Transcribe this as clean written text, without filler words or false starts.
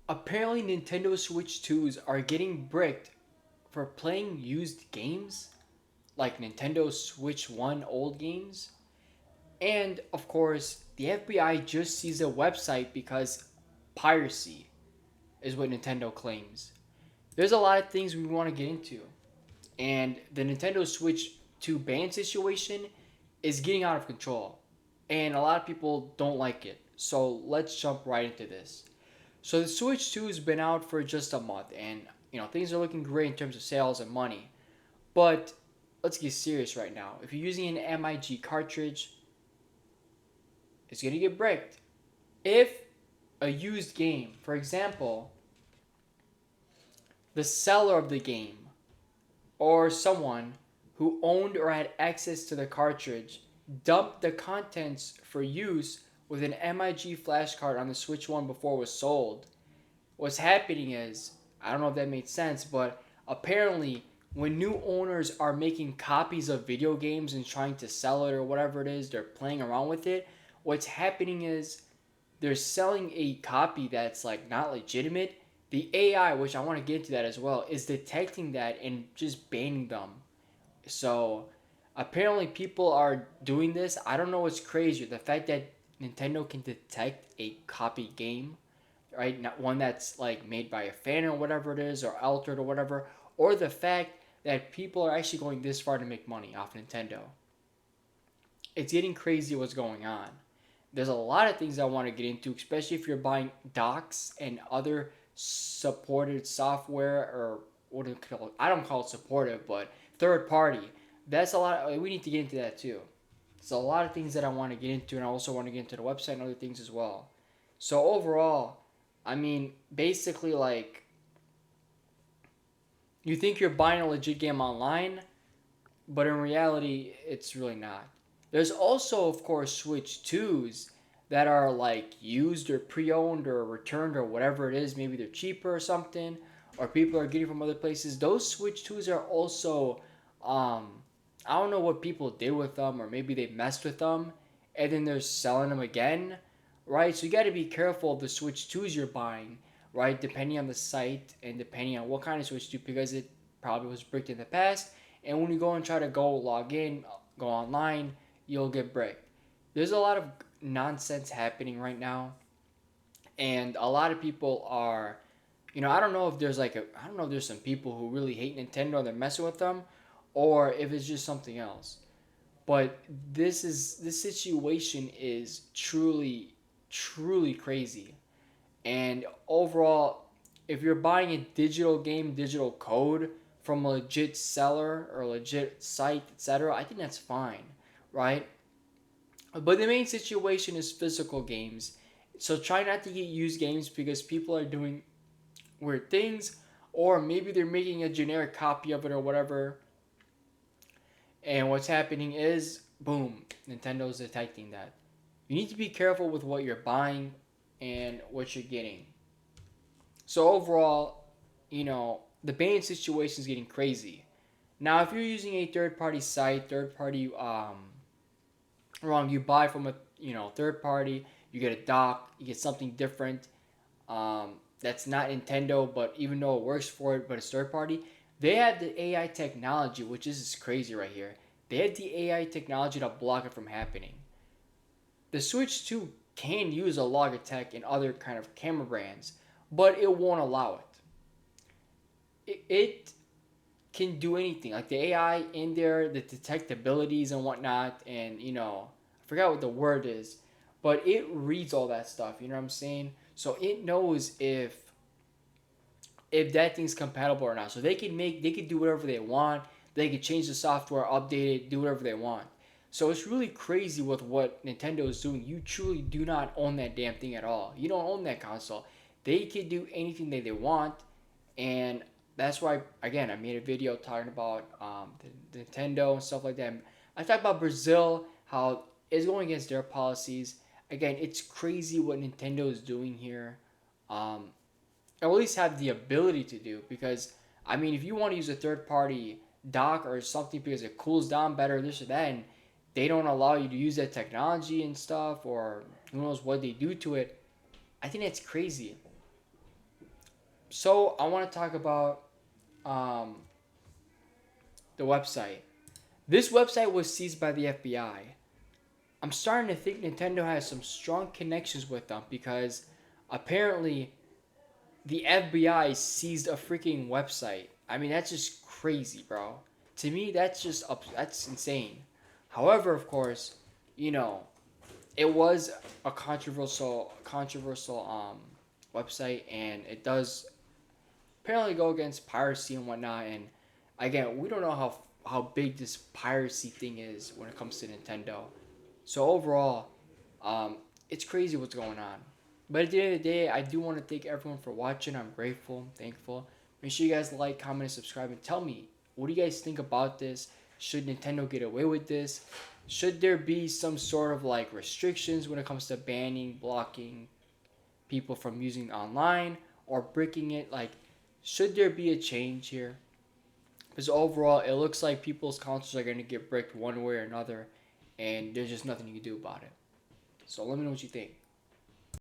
Apparently, Nintendo Switch 2s are getting bricked for playing used games, like Nintendo Switch 1 old games. And of course, the FBI just seized a website because piracy is what Nintendo claims. There's a lot of things we want to get into. And the Nintendo Switch 2 ban situation is getting out of control. And a lot of people don't like it. So let's jump right into this. So the Switch 2 has been out for just a month, and things are looking great in terms of sales and money. But let's get serious right now. If you're using an MIG cartridge, it's gonna get bricked. If a used game, for example, the seller of the game or someone who owned or had access to the cartridge dumped the contents for use with an MIG flash card on the Switch 1 before it was sold, what's happening is, I don't know if that made sense, but apparently when new owners are making copies of video games and trying to sell it or whatever it is, they're playing around with it, what's happening is they're selling a copy that's like not legitimate. The AI, which I want to get into that as well, is detecting that and just banning them. So apparently people are doing this. I don't know what's crazier, the fact that Nintendo can detect a copy game, right? Not one that's like made by a fan or whatever it is, or altered or whatever, or the fact that people are actually going this far to make money off Nintendo. It's getting crazy what's going on. There's a lot of things I want to get into, especially if you're buying docs and other supported software, or what do you call it? I don't call it supportive, but third party. That's a lot. We need to get into that too. There's a lot of things that I want to get into, and I also want to get into the website and other things as well. So overall, I mean, basically, like, you think you're buying a legit game online, but in reality, it's really not. There's also, of course, Switch 2s that are like used or pre owned or returned or whatever it is. Maybe they're cheaper or something, or people are getting from other places. Those Switch 2s are also, um, I don't know what people did with them, or maybe they messed with them and then they're selling them again, right? So you got to be careful of the Switch 2s you're buying, right? Depending on the site and depending on what kind of Switch 2, because it probably was bricked in the past. And when you go and try to go log in, go online, you'll get bricked. There's a lot of nonsense happening right now, and a lot of people are, I don't know if there's I don't know if there's some people who really hate Nintendo and they're messing with them, or if it's just something else. But this situation is truly crazy. And overall, if you're buying a digital game, digital code from a legit seller or a legit site, etc., I think that's fine, right? But the main situation is physical games. So try not to get used games because people are doing weird things, or maybe they're making a generic copy of it or whatever. And what's happening is, boom, Nintendo's detecting that. You need to be careful with what you're buying and what you're getting. So overall, the ban situation is getting crazy. Now, if you're using a third-party site, third-party, you buy from a third party, you get a dock, you get something different. That's not Nintendo, but even though it works for it, but it's third party, they have the AI technology, which is crazy right here. They had the AI technology to block it from happening. The Switch 2 can use a Logitech and other kind of camera brands, but it won't allow it can do anything. Like the AI in there, the detectabilities and whatnot, and I forgot what the word is, but it reads all that stuff. You know what I'm saying? So it knows if that thing's compatible or not. So they could do whatever they want. They could change the software, update it, do whatever they want. So it's really crazy with what Nintendo is doing. You truly do not own that damn thing at all. You don't own that console. They can do anything that they want, and that's why, again, I made a video talking about the Nintendo and stuff like that. I talked about Brazil, how it's going against their policies. Again, it's crazy what Nintendo is doing here, um, or at least have the ability to do. Because I mean, if you want to use a third party dock or something because it cools down better, this or that, and they don't allow you to use that technology and stuff, or who knows what they do to it. I think that's crazy. So I want to talk about um, the website. This website was seized by the FBI. I'm starting to think Nintendo has some strong connections with them because apparently the FBI seized a freaking website. I mean, that's just crazy, bro. To me, that's insane. However, of course, you know, it was a controversial website, and it does apparently go against piracy and whatnot. And again, we don't know how big this piracy thing is when it comes to Nintendo. So overall, it's crazy what's going on. But at the end of the day, I do want to thank everyone for watching. I'm grateful, thankful. Make sure you guys like, comment, and subscribe, and tell me, what do you guys think about this? Should Nintendo get away with this? Should there be some sort of like restrictions when it comes to banning, blocking people from using online or breaking it? Like, should there be a change here? Because overall, it looks like people's consoles are going to get bricked one way or another, and there's just nothing you can do about it. So let me know what you think.